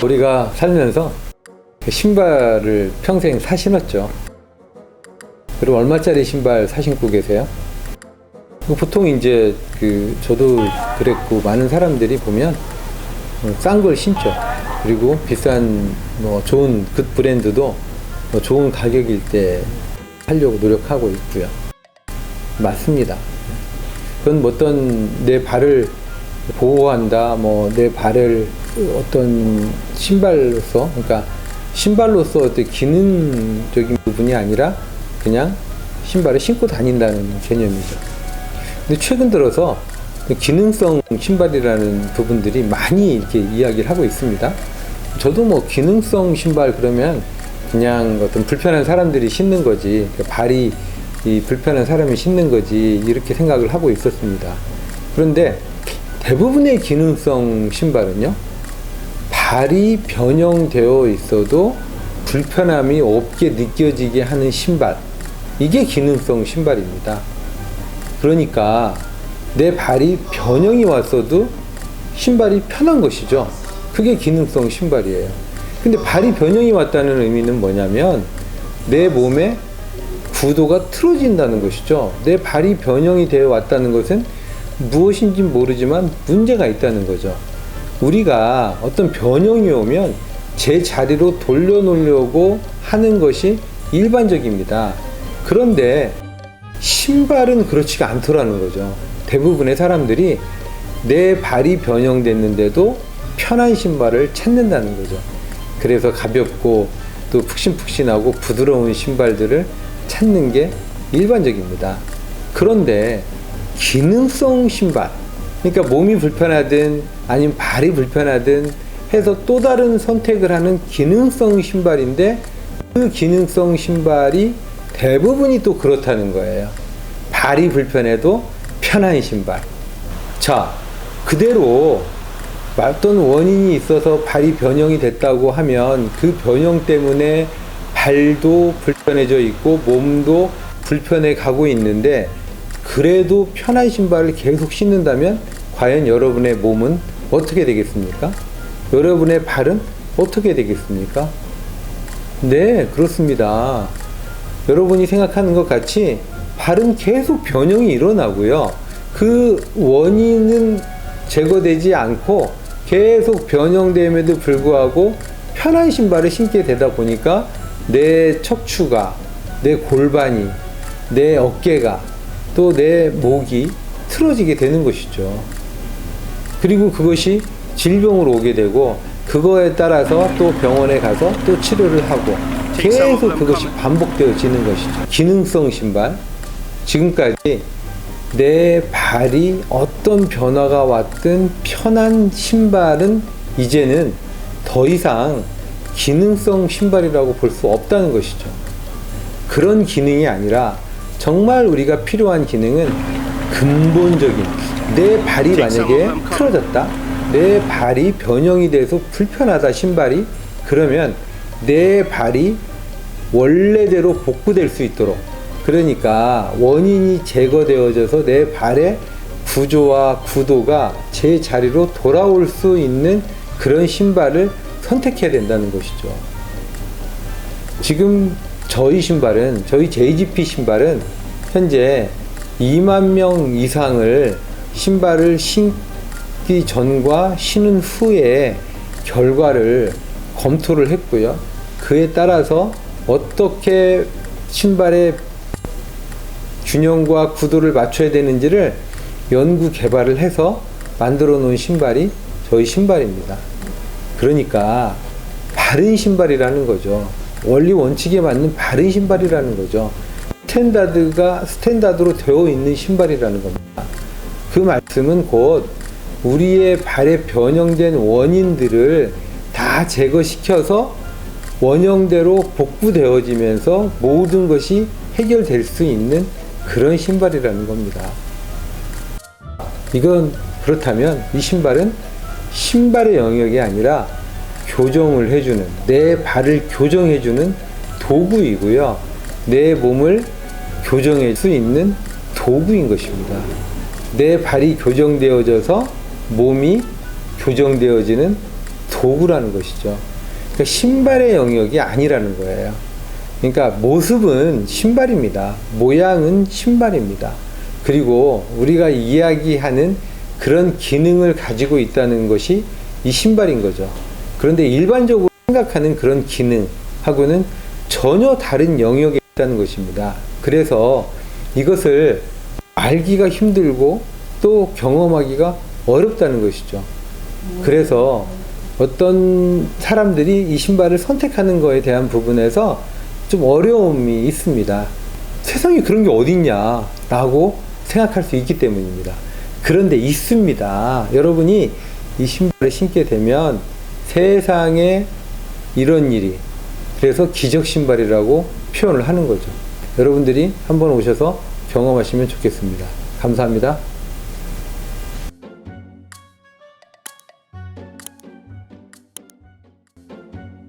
우리가 살면서 신발을 평생 사 신었죠. 그리고 얼마짜리 신발 사 신고 계세요? 보통 이제 저도 그랬고 많은 사람들이 보면 싼 걸 신죠. 그리고 비싼 좋은 굿 브랜드도 좋은 가격일 때 하려고 노력하고 있고요. 맞습니다. 그건 어떤 내 발을 보호한다, 내 발을 어떤 신발로서, 그러니까 신발로서 어떤 기능적인 부분이 아니라 그냥 신발을 신고 다닌다는 개념이죠. 근데 최근 들어서 기능성 신발이라는 부분들이 많이 이렇게 이야기를 하고 있습니다. 저도 기능성 신발 그러면 그냥 어떤 불편한 사람들이 신는 거지, 발이 불편한 사람이 신는 거지, 이렇게 생각을 하고 있었습니다. 그런데 대부분의 기능성 신발은요, 발이 변형되어 있어도 불편함이 없게 느껴지게 하는 신발, 이게 기능성 신발입니다. 그러니까 내 발이 변형이 왔어도 신발이 편한 것이죠. 그게 기능성 신발이에요. 근데 발이 변형이 왔다는 의미는 뭐냐면 내 몸의 구도가 틀어진다는 것이죠. 내 발이 변형이 되어 왔다는 것은 무엇인지 모르지만 문제가 있다는 거죠. 우리가 어떤 변형이 오면 제 자리로 돌려놓으려고 하는 것이 일반적입니다. 그런데 신발은 그렇지가 않더라는 거죠. 대부분의 사람들이 내 발이 변형됐는데도 편한 신발을 찾는다는 거죠. 그래서 가볍고 또 푹신푹신하고 부드러운 신발들을 찾는 게 일반적입니다. 그런데 기능성 신발, 그러니까 몸이 불편하든 아니면 발이 불편하든 해서 또 다른 선택을 하는 기능성 신발인데, 그 기능성 신발이 대부분이 또 그렇다는 거예요. 발이 불편해도 편한 신발. 자, 그대로 어떤 원인이 있어서 발이 변형이 됐다고 하면 그 변형 때문에 발도 불편해져 있고 몸도 불편해 가고 있는데, 그래도 편한 신발을 계속 신는다면 과연 여러분의 몸은 어떻게 되겠습니까? 여러분의 발은 어떻게 되겠습니까? 네, 그렇습니다. 여러분이 생각하는 것 같이 발은 계속 변형이 일어나고요. 그 원인은 제거되지 않고 계속 변형됨에도 불구하고 편한 신발을 신게 되다 보니까 내 척추가, 내 골반이, 내 어깨가, 또 내 목이 틀어지게 되는 것이죠. 그리고 그것이 질병으로 오게 되고, 그거에 따라서 또 병원에 가서 또 치료를 하고 계속 그것이 반복되어지는 것이죠. 기능성 신발, 지금까지 내 발이 어떤 변화가 왔든 편한 신발은 이제는 더 이상 기능성 신발이라고 볼 수 없다는 것이죠. 그런 기능이 아니라 정말 우리가 필요한 기능은 근본적인, 내 발이 만약에 틀어졌다, 내 발이 변형이 돼서 불편하다, 신발이, 그러면 내 발이 원래대로 복구될 수 있도록, 그러니까 원인이 제거되어져서 내 발의 구조와 구도가 제 자리로 돌아올 수 있는 그런 신발을 선택해야 된다는 것이죠. 지금 저희 신발은, 저희 JGP 신발은 현재 2만 명 이상을 신발을 신기 전과 신은 후에 결과를 검토를 했고요. 그에 따라서 어떻게 신발의 균형과 구도를 맞춰야 되는지를 연구 개발을 해서 만들어 놓은 신발이 저희 신발입니다. 그러니까 바른 신발이라는 거죠. 원리 원칙에 맞는 바른 신발이라는 거죠. 스탠다드로 되어 있는 신발이라는 겁니다. 그 말씀은 곧 우리의 발에 변형된 원인들을 다 제거시켜서 원형대로 복구되어지면서 모든 것이 해결될 수 있는 그런 신발이라는 겁니다. 이건 그렇다면 이 신발은 신발의 영역이 아니라 교정을 해주는, 내 발을 교정해주는 도구이고요. 내 몸을 교정할 수 있는 도구인 것입니다. 내 발이 교정되어져서 몸이 교정되어지는 도구라는 것이죠. 그러니까 신발의 영역이 아니라는 거예요. 그러니까 모습은 신발입니다. 모양은 신발입니다. 그리고 우리가 이야기하는 그런 기능을 가지고 있다는 것이 이 신발인 거죠. 그런데 일반적으로 생각하는 그런 기능하고는 전혀 다른 영역에 있다는 것입니다. 그래서 이것을 알기가 힘들고 또 경험하기가 어렵다는 것이죠. 그래서 어떤 사람들이 이 신발을 선택하는 거에 대한 부분에서 좀 어려움이 있습니다. 세상에 그런 게 어딨냐 라고 생각할 수 있기 때문입니다. 그런데 있습니다. 여러분이 이 신발을 신게 되면 세상에 이런 일이, 그래서 기적 신발이라고 표현을 하는 거죠. 여러분들이 한번 오셔서 경험하시면 좋겠습니다. 감사합니다.